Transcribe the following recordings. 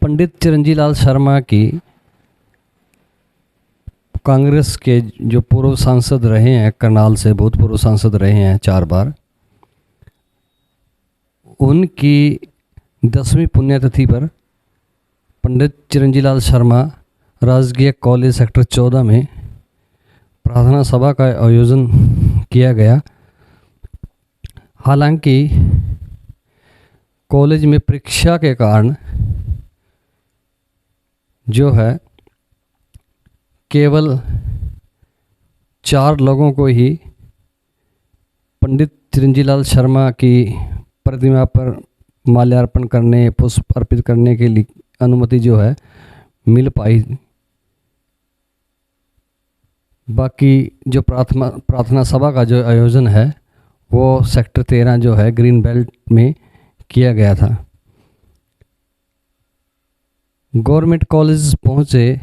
पंडित चिरंजी लाल शर्मा की कांग्रेस के जो पूर्व सांसद रहे हैं, करनाल से भूतपूर्व सांसद रहे हैं 4 बार, उनकी 10वीं पुण्यतिथि पर पंडित चिरंजी लाल शर्मा राजकीय कॉलेज सेक्टर 14 में प्रार्थना सभा का आयोजन किया गया। हालांकि कॉलेज में परीक्षा के कारण जो है केवल 4 लोगों को ही पंडित चिरंजी लाल शर्मा की प्रतिमा पर माल्यार्पण करने, पुष्प अर्पित करने के लिए अनुमति जो है मिल पाई। बाकी जो प्रार्थना सभा का जो आयोजन है वो सेक्टर 13 जो है ग्रीन बेल्ट में किया गया था। गवर्नमेंट कॉलेज पहुंचे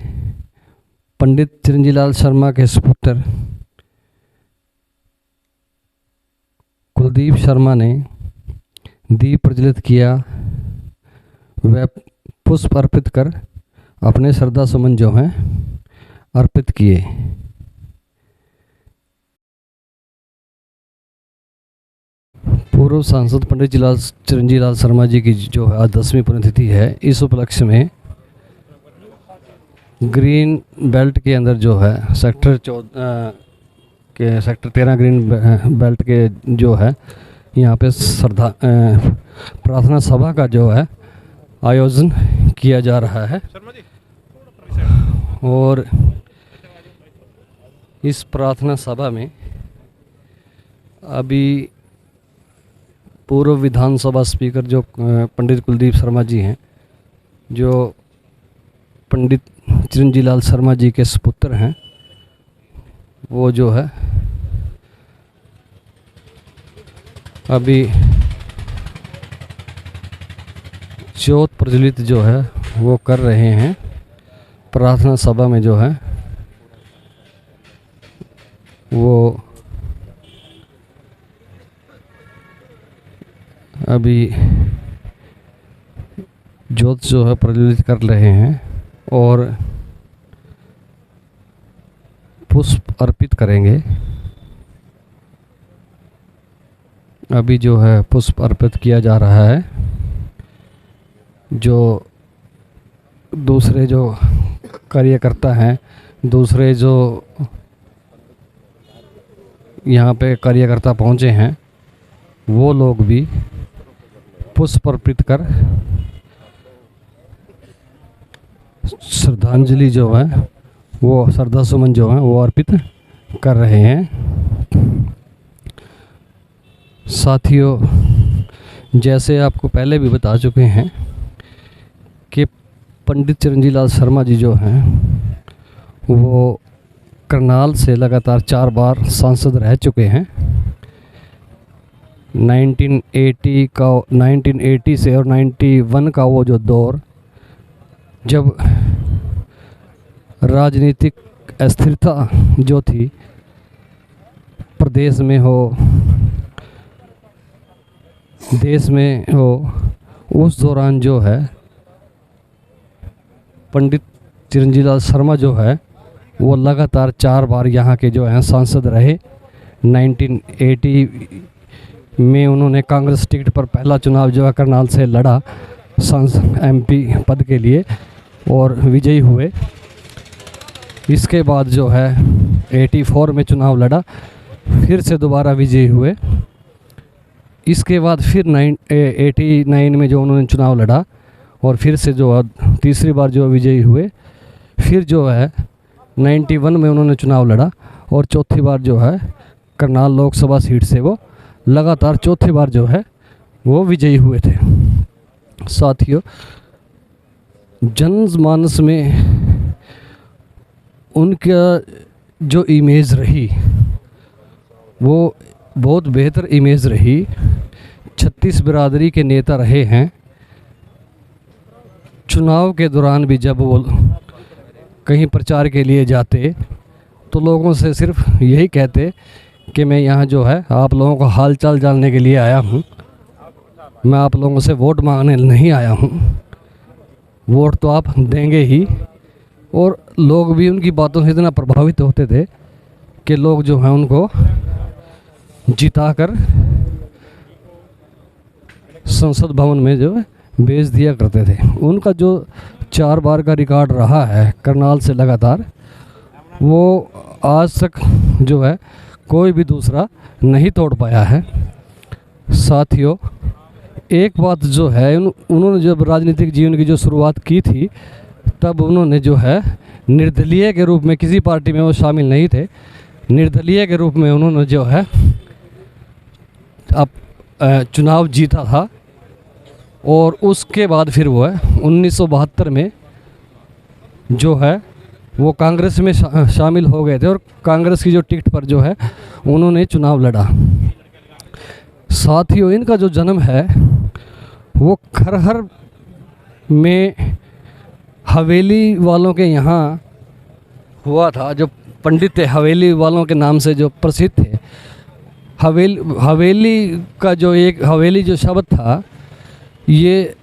पंडित चिरंजी लाल शर्मा के सुपुत्र कुलदीप शर्मा ने दीप प्रज्वलित किया। वह पुष्प अर्पित कर अपने श्रद्धा सुमन जो हैं अर्पित किए। पूर्व सांसद पंडित चिरंजी लाल शर्मा जी की जो है आज 10वीं पुण्यतिथि है। इस उपलक्ष्य में ग्रीन बेल्ट के अंदर जो है सेक्टर 13 ग्रीन बेल्ट के जो है यहाँ पे प्रार्थना सभा का जो है आयोजन किया जा रहा है। और इस प्रार्थना सभा में अभी पूर्व विधानसभा स्पीकर जो पंडित कुलदीप शर्मा जी हैं, जो पंडित चिरंजी लाल शर्मा जी के सुपुत्र हैं, वो जो है अभी ज्योत प्रज्वलित जो है वो कर रहे हैं। प्रार्थना सभा में जो है वो अभी ज्योत जो है प्रज्वलित कर रहे हैं और पुष्प अर्पित करेंगे। अभी जो है पुष्प अर्पित किया जा रहा है। जो दूसरे जो कार्यकर्ता हैं, दूसरे जो यहाँ पे कार्यकर्ता पहुँचे हैं, वो लोग भी पुष्प अर्पित कर श्रद्धांजलि जो है वो श्रद्धा सुमन जो है वो अर्पित कर रहे हैं। साथियों, जैसे आपको पहले भी बता चुके हैं कि पंडित चिरंजी लाल शर्मा जी जो हैं वो करनाल से लगातार 4 बार सांसद रह चुके हैं। 1980 से और 91 का वो जो दौर, जब राजनीतिक अस्थिरता जो थी प्रदेश में हो, देश में हो, उस दौरान जो है पंडित चिरंजी लाल शर्मा जो है वो लगातार 4 बार यहाँ के जो हैं सांसद रहे। 1980 में उन्होंने कांग्रेस टिकट पर पहला चुनाव जो है करनाल से लड़ा सांसद MP पद के लिए और विजयी हुए। इसके बाद जो है 84 में चुनाव लड़ा, फिर से दोबारा विजयी हुए। इसके बाद फिर 89 में जो उन्होंने चुनाव लड़ा और फिर से जो तीसरी बार जो विजयी हुए। फिर जो है 91 में उन्होंने चुनाव लड़ा और चौथी बार जो है करनाल लोकसभा सीट से वो लगातार चौथी बार जो है वो विजयी हुए थे। साथियों, जनमानस में उनका जो इमेज रही वो बहुत बेहतर इमेज रही। 36 बिरादरी के नेता रहे हैं। चुनाव के दौरान भी जब वो कहीं प्रचार के लिए जाते तो लोगों से सिर्फ यही कहते कि मैं यहाँ जो है आप लोगों का हाल चाल जानने के लिए आया हूँ, मैं आप लोगों से वोट मांगने नहीं आया हूँ। वोट तो आप देंगे ही, और लोग भी उनकी बातों से इतना प्रभावित होते थे कि लोग जो हैं उनको जिताकर संसद भवन में जो है भेज दिया करते थे। उनका जो 4 बार का रिकॉर्ड रहा है करनाल से लगातार, वो आज तक जो है कोई भी दूसरा नहीं तोड़ पाया है। साथियों, एक बात जो है, उन्होंने जब राजनीतिक जीवन की जो शुरुआत की थी, तब उन्होंने जो है निर्दलीय के रूप में, किसी पार्टी में वो शामिल नहीं थे, निर्दलीय के रूप में उन्होंने जो है अब चुनाव जीता था। और उसके बाद फिर वो है 1972 में जो है वो कांग्रेस में शामिल हो गए थे, और कांग्रेस की जो टिकट पर जो है उन्होंने चुनाव लड़ा। साथियों, इनका जो जन्म है वो खरहर में हवेली वालों के यहाँ हुआ था, जो पंडित थे हवेली वालों के नाम से जो प्रसिद्ध थे। हवेली का जो एक हवेली जो शब्द था, ये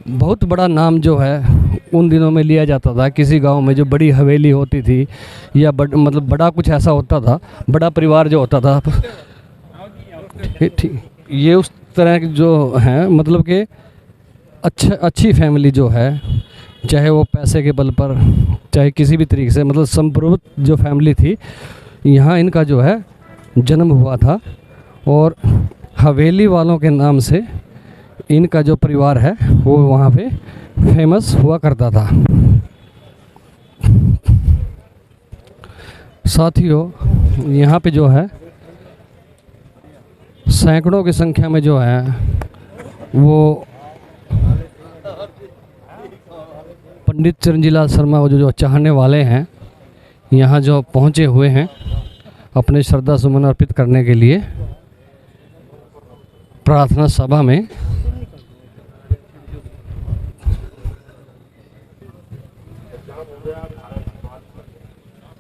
बहुत बड़ा नाम जो है उन दिनों में लिया जाता था। किसी गांव में जो बड़ी हवेली होती थी, या मतलब बड़ा कुछ ऐसा होता था, बड़ा परिवार जो होता था, ठीक ये उस तरह के जो हैं, मतलब कि अच्छी फैमिली जो है, चाहे वो पैसे के बल पर, चाहे किसी भी तरीके से, मतलब संप्रभुत्व जो फैमिली थी, यहाँ इनका जो है जन्म हुआ था। और हवेली वालों के नाम से इनका जो परिवार है वो वहाँ पे फेमस हुआ करता था। साथियों, यहाँ पे जो है सैकड़ों की संख्या में जो है वो पंडित चिरंजीलाल शर्मा को जो चाहने वाले हैं, यहाँ जो पहुँचे हुए हैं अपने श्रद्धा सुमन अर्पित करने के लिए प्रार्थना सभा में।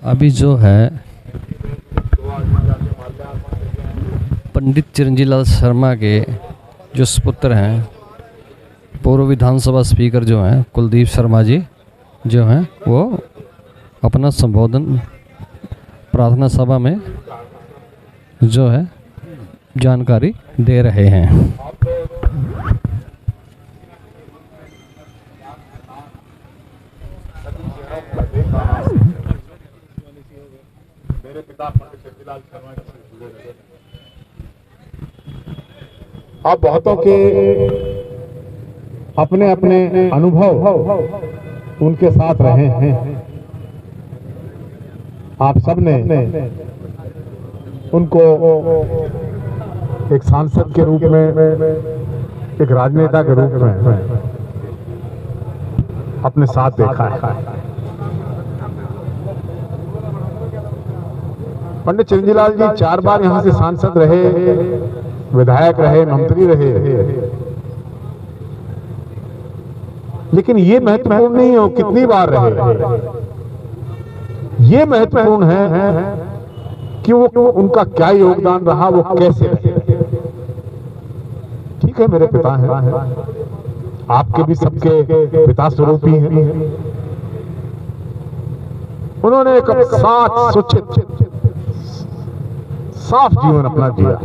अभी जो है पंडित चिरंजीलाल शर्मा के जो सुपुत्र हैं, पूर्व विधानसभा स्पीकर जो हैं कुलदीप शर्मा जी, जो हैं वो अपना संबोधन प्रार्थना सभा में जो है जानकारी दे रहे हैं। आप बहुतों के अपने अपने अनुभव उनके साथ रहे हैं। आप सबने उनको एक सांसद के रूप में, एक राजनेता के रूप में अपने साथ देखा है। पंडित चिरंजीलाल जी 4 बार यहां से सांसद रहे, विधायक रहे, मंत्री रहे। लेकिन ये महत्वपूर्ण नहीं हो कितनी बार रहे, ये महत्वपूर्ण है कि वो उनका क्या योगदान रहा, वो कैसे रहे। ठीक है, मेरे पिता हैं, आपके भी सबके पिता स्वरूप ही हैं। उन्होंने एक साथ सुचित साफ जीवन अपना जिया,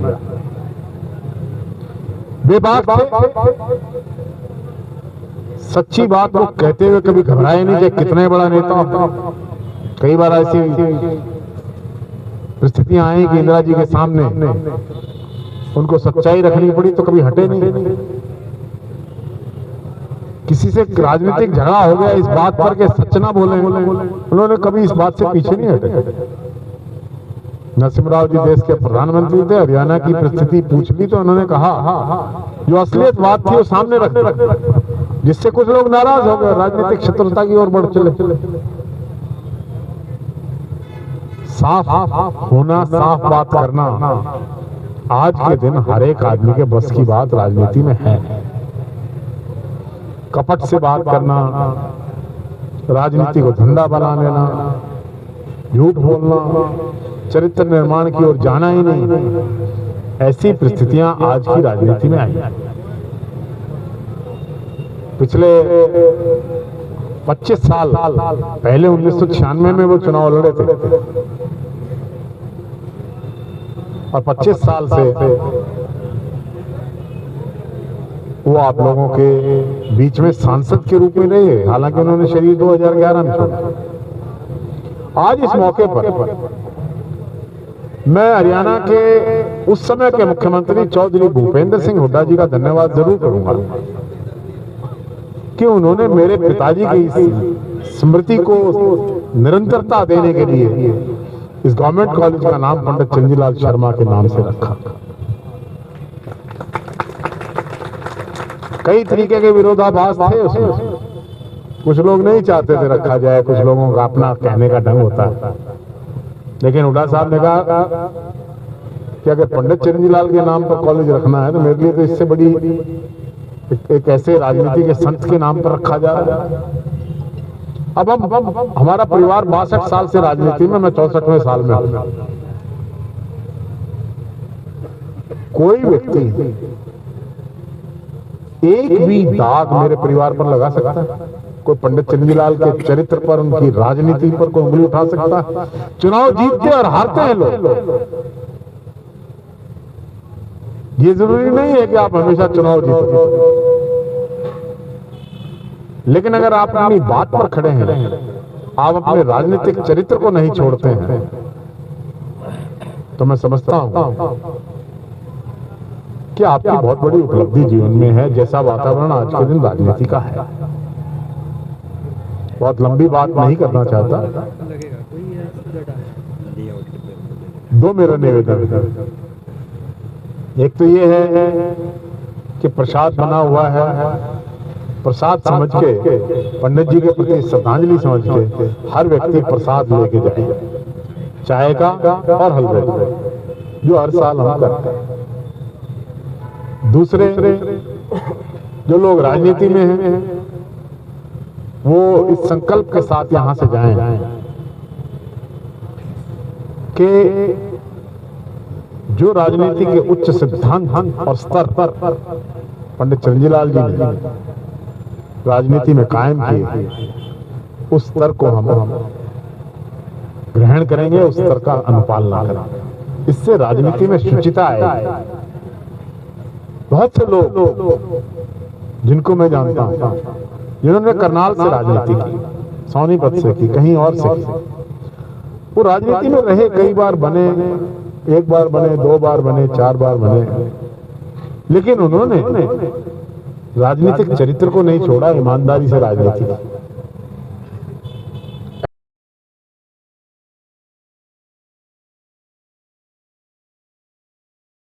बेबाक थे, सच्ची बात वो कहते हुए कभी घबराए नहीं, चाहे कितने बड़ा नेता हो। कई बार ऐसी परिस्थितियां आई कि इंदिरा जी के सामने उनको सच्चाई रखनी पड़ी तो कभी हटे नहीं। किसी से राजनीतिक झगड़ा हो गया इस बात पर कि सच ना बोले, उन्होंने कभी इस बात से पीछे नहीं हटे। नरसिम्हा राव जी देश के प्रधानमंत्री थे, हरियाणा की परिस्थिति पूछ ली तो उन्होंने कहा जो असलियत बात थी वो सामने रख, जिससे कुछ लोग नाराज हो गए, राजनीतिक शत्रुता की ओर बढ़ चले। साफ होना, साफ बात करना आज के दिन हर एक आदमी के बस की बात राजनीति में है। कपट से बात करना, राजनीति को धंधा बना लेना, झूठ बोलना, चरित्र निर्माण की ओर जाना ही नहीं, ऐसी परिस्थितियां आज की राजनीति में आई। पिछले 25 साल पहले 1996 में वो चुनाव लड़े थे और 25 साल से वो आप लोगों के बीच में सांसद के रूप में रहे, हालांकि उन्होंने शरीर 2011 में छोड़ा। आज इस मौके पर मैं हरियाणा के उस समय के मुख्यमंत्री चौधरी भूपेंद्र सिंह हुड्डा जी का धन्यवाद जरूर करूंगा कि उन्होंने मेरे पिताजी की इस स्मृति को निरंतरता देने के लिए इस गवर्नमेंट कॉलेज का नाम पंडित चिरंजीलाल शर्मा के नाम से रखा। कई तरीके के विरोधाभास थे उसमें, कुछ लोग नहीं चाहते थे रखा जाए, कुछ लोगों का अपना कहने का ढंग होता है, लेकिन हुड्डा साहब ने कहा कि अगर पंडित चिरंजीलाल के नाम पर कॉलेज रखना है तो मेरे लिए तो इससे बड़ी एक ऐसे राजनीति के संत के नाम पर रखा जा रहा है। अब हम हमारा परिवार 62 साल से राजनीति में, मैं 64वें साल में हूं। कोई व्यक्ति एक भी दाग मेरे परिवार पर लगा सकता है? कोई पंडित चिरंजीलाल के चरित्र पर, उनकी राजनीति पर कोई उंगली उठा सकता है? चुनाव जीतते और हारते हैं लोग, ये जरूरी नहीं है कि आप हमेशा चुनाव जीतो, लेकिन अगर आप अपनी बात पर खड़े हैं, आप अपने राजनीतिक चरित्र को नहीं छोड़ते हैं, तो मैं समझता हूं कि आपकी बहुत बड़ी उपलब्धि जीवन में है, जैसा वातावरण आज के दिन राजनीति का है। बहुत लंबी बात नहीं करना चाहता, दो मेरा निवेदन। एक तो ये है कि प्रसाद बना हुआ है, प्रसाद समझ के, पंडित जी के प्रति श्रद्धांजलि समझ के हर व्यक्ति प्रसाद लेके जाए, चाय का और हलवे का, जो हर साल हम करते हैं। दूसरे जो लोग राजनीति में हैं वो इस संकल्प के साथ यहां से जाएं कि जो राजनीति के उच्च सिद्धांत और स्तर पर पंडित चिरंजीलाल जी ने राजनीति में कायम किए, उस स्तर को हम ग्रहण करेंगे, उस स्तर का अनुपालना करेंगे। इससे राजनीति में शुचिता आएगी। बहुत से लोग जिनको मैं जानता हूं, जिन्होंने करनाल से राजनीति की, सोनीपत से की, कहीं और से की, वो राजनीति में रहे, कई बार बने, एक बार बने, 2 बार बने, 4 बार बने, लेकिन उन्होंने राजनीतिक चरित्र को नहीं छोड़ा, ईमानदारी से राजनीति की।